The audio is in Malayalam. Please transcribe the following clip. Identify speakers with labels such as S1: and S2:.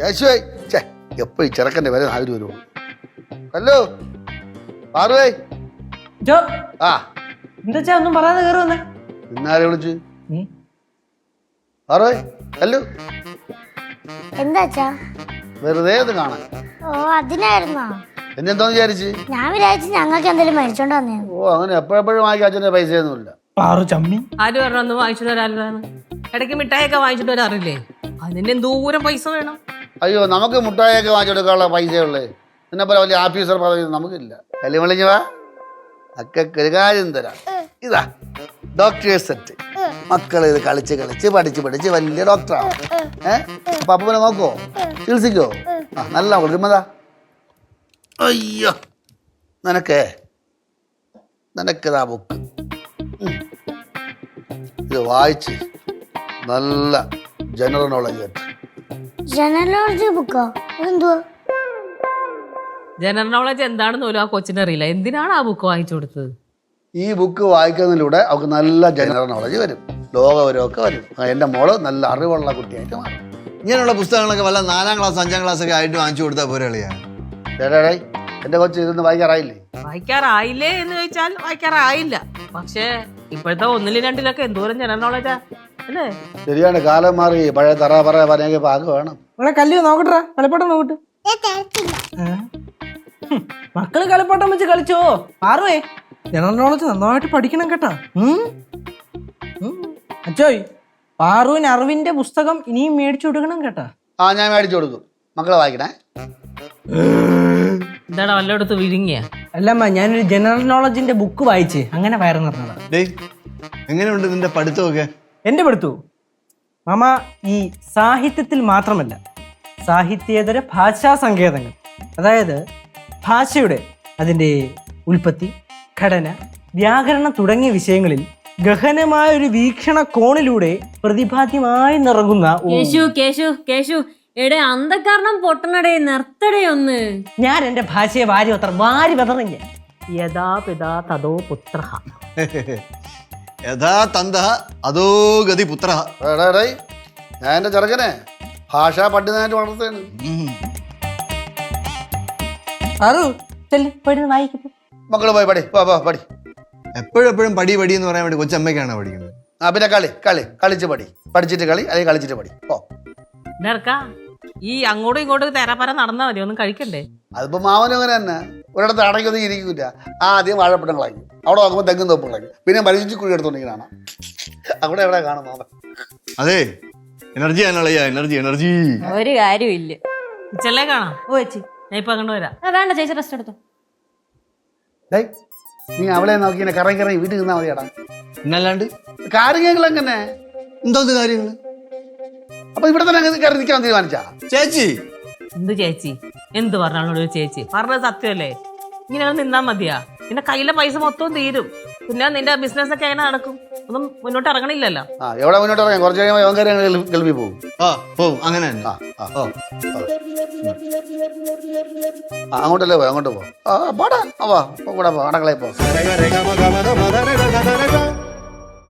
S1: യേശുവേ ചേ എപ്പോഴും ചെറുക്കൻ്റെ വരെ ആര് വരുള്ളൂ. ഹലോ പാറുവേ. ആ
S2: എന്താ ഒന്നും പറയാതെ കയറി വന്നേ?
S1: ഇന്നാരെ വിളിച്ച്? പാറുവേ ഹലോ.
S3: എന്താ
S1: വെറുതെ ഇത് കാണാൻ.
S3: ഓ അതിനായിരുന്നോ?
S1: എന്നെന്തോന്ന് വിചാരിച്ച്?
S3: ഞാൻ വിചാരിച്ചു ഞങ്ങൾക്ക് എന്തെങ്കിലും മേടിച്ചോണ്ട് വന്നേ.
S1: ഓ അങ്ങനെ എപ്പോഴെപ്പോഴും വാങ്ങിക്കാൻ അച്ഛൻ്റെ പൈസയൊന്നുമില്ല.
S4: ആര് പറഞ്ഞൊന്നും വാങ്ങിച്ചിട്ട് വരാറില്ലാന്ന്? ഇടയ്ക്ക് മിഠായിയൊക്കെ വാങ്ങിച്ചിട്ട് വരാറില്ലേ? അതിന് എന്തോരം പൈസ വേണം?
S1: അയ്യോ നമുക്ക് മുട്ടായൊക്കെ വാങ്ങിച്ചെടുക്കാനുള്ള പൈസയുള്ളേ. നിന്നെ പോലെ വലിയ ഓഫീസർ പദവി നമുക്കില്ല. കല്യാണം വിളിഞ്ഞു വാ, ഒക്കെ ഒരു കാര്യം തരാം. ഇതാ ഡോക്ടേഴ്സ് സെറ്റ്. മക്കൾ ഇത് കളിച്ച് കളിച്ച് പഠിച്ച് പഠിച്ച് വലിയ ഡോക്ടറാണ്. അപ്പൊ അപ്പനെ നോക്കുവോ, ചികിത്സിക്കോ? ആ നല്ല കൊടുക്കുമ്പതാ. അയ്യോ നിനക്കിതാ ബുക്ക്. ഇത് വായിച്ച് നല്ല ജനറൽ നോളജ് കേട്ട്.
S3: ജനറൽ നോളജ് ബുക്കോ? എന്തുവാ
S4: ജനറൽ നോളജ് എന്താണെന്ന് പോലും ആ കൊച്ചിനറിയില്ല. എന്തിനാണ് ആ ബുക്ക് വാങ്ങിച്ചു കൊടുത്തത്?
S1: ഈ ബുക്ക് വായിക്കുന്നതിലൂടെ അവർക്ക് നല്ല ജനറൽ നോളജ് വരും, ലോകവരമൊക്കെ വരും. എൻ്റെ മോള് നല്ല അറിവുള്ള കുട്ടിയായിട്ട് മാറും.
S5: ഇങ്ങനെയുള്ള പുസ്തകങ്ങളൊക്കെ വല്ല 4ാം ക്ലാസ് 5ാം ക്ലാസ് ഒക്കെ ആയിട്ട് വാങ്ങിച്ചു കൊടുത്താൽ പോരെ കളിയാ?
S1: ചേട്ടാ എൻ്റെ കൊച്ചു ഇതൊന്നും വായിക്കാറായില്ലേ?
S4: വായിക്കാറായില്ലേ എന്ന് ചോദിച്ചാൽ വായിക്കാറായില്ല. പക്ഷേ ഇപ്പോഴത്തെ 1ലും 2ലൊക്കെ എന്തോരം ജനറൽ നോളജാ അല്ലേ?
S1: ശരിയാണ്, കാലം മാറി. പഴയ തറ പറ പറഞ്ഞ പാക്ക് വേണം.
S2: കല്ല് നോക്കട്ടാ, കളിപ്പാട്ടം നോക്കട്ടെ. മക്കള് കളിപ്പാട്ടം വെച്ച് കളിച്ചോ? ആറുവേ ജനറൽ നോളജ് നന്നായിട്ട് പഠിക്കണം കേട്ടാ. അച്ചോയ് പാറുവിന് അറിവിന്റെ പുസ്തകം ഇനിയും മേടിച്ചു കൊടുക്കണം കേട്ടാ.
S1: ആ ഞാൻ മേടിച്ചു കൊടുക്കും. മക്കളെ വായിക്കണേ.
S4: എന്താണ് വല്ലയിടത്ത് വിഴുങ്ങിയ?
S2: അല്ലമ്മ, ഞാനൊരു ജനറൽ നോളജിന്റെ ബുക്ക് വായിച്ച് അങ്ങനെ വയറു നിറഞ്ഞതാ.
S5: എങ്ങനെയുണ്ട് നിന്റെ പഠിത്തമൊക്കെ?
S2: എന്റെ പഠിത്തു മാമ ഈ സാഹിത്യത്തിൽ മാത്രമല്ല, സാഹിത്യേതര ഭാഷാ സങ്കേതങ്ങൾ, അതായത് ഭാഷയുടെ അതിൻ്റെ ഉൽപ്പത്തി, ഘടന, വ്യാകരണം തുടങ്ങിയ വിഷയങ്ങളിൽ ഗഹനമായ ഒരു വീക്ഷണ കോണിലൂടെ പ്രതിപാദ്യമായി നിറങ്ങുന്ന
S6: അന്ധകാരണം പൊട്ടണടേ, നിർത്തടേ ഒന്ന്.
S2: ഞാൻ എന്റെ ഭാഷയെ വാരി വെതറിഞ്ഞ.
S4: യഥാ പിതാ തതോ പുത്ര
S5: യഥാ തന്ത അതോ ഗതി പുത്ര.
S1: ഞാൻ എൻ്റെ ചെറുക്കനെ ഭാഷാ പണ്ഡിതനായിട്ട് വളർത്തുകയാണ്. മക്കള് പോയി പടി പടി.
S5: എപ്പോഴും പടി പടി എന്ന് പറയാൻ വേണ്ടി കൊച്ചമ്മയ്ക്കാണ് പഠിക്കുന്നത്.
S1: ആ പിന്നെ കളിച്ച് പടി, പഠിച്ചിട്ട് കളി, അല്ലെങ്കിൽ കളിച്ചിട്ട് പടി. ഓ
S4: ഈ അങ്ങോട്ടും ഇങ്ങോട്ടും തേരാപ്പര നടന്നാ മതി, ഒന്നും കഴിക്കണ്ടേ?
S1: അതിപ്പോ മാവനും അങ്ങനെ തന്നെ. ഒരിടത്ത് അടയ്ക്കൊന്നും ഇരിക്കില്ല. ആദ്യം വാഴപ്പട്ടങ്ങളായിരിക്കും, അവിടെ നോക്കുമ്പോൾ തെങ്ങും തോപ്പുകളായിരിക്കും, പിന്നെ മരിച്ചു കുഴി എടുത്തോണ്ടിരിക്കണ അവിടെ എവിടെ കാണും മാമൻ.
S5: അതെ, എനർജി എനർജി
S6: ഒരു കാര്യമില്ല.
S4: ചെല്ലേ കാണാം. ഓ ചേച്ചി ഞാൻ ഇപ്പൊ അങ്ങോട്ട് വരാം.
S6: വേണ്ട ചേച്ചി റെസ്റ്റ് എടുത്തു.
S1: നീ അവളെ നോക്കി കറങ്ങി വീട്ടിൽ നിന്നാ മതിയാടാ.
S5: എന്നല്ലാണ്ട്
S1: കാര്യങ്ങൾ എങ്ങനെ?
S5: എന്തോന്ന് കാര്യങ്ങള്?
S1: അപ്പൊ ഇവിടെ തന്നെ കയറി നിൽക്കാൻ തീരുമാനിച്ചാ?
S5: ചേച്ചി
S4: എന്ത് ചേച്ചി? എന്ത് പറഞ്ഞാളോട് ചേച്ചി? പറഞ്ഞത് സത്യമല്ലേ? ഇങ്ങനെ നിന്നാ മതിയാ? നിന്റെ കയ്യിലെ പൈസ മൊത്തവും തീരും. പിന്നെ നിന്റെ ബിസിനസ് ഒക്കെ എങ്ങനെ നടക്കും? ഒന്നും മുന്നോട്ട് ഇറങ്ങണില്ലല്ലോ.
S1: എവിടെ മുന്നോട്ട് ഇറങ്ങാം? കുറച്ച് കഴിയുമ്പോൾ ഗൾഫിൽ പോകും.
S5: പോവും. അങ്ങനെ
S1: അങ്ങോട്ടല്ലേ പോ, അങ്ങോട്ട് പോ. കൂടെ പോ, അടക്കളയിൽ പോ.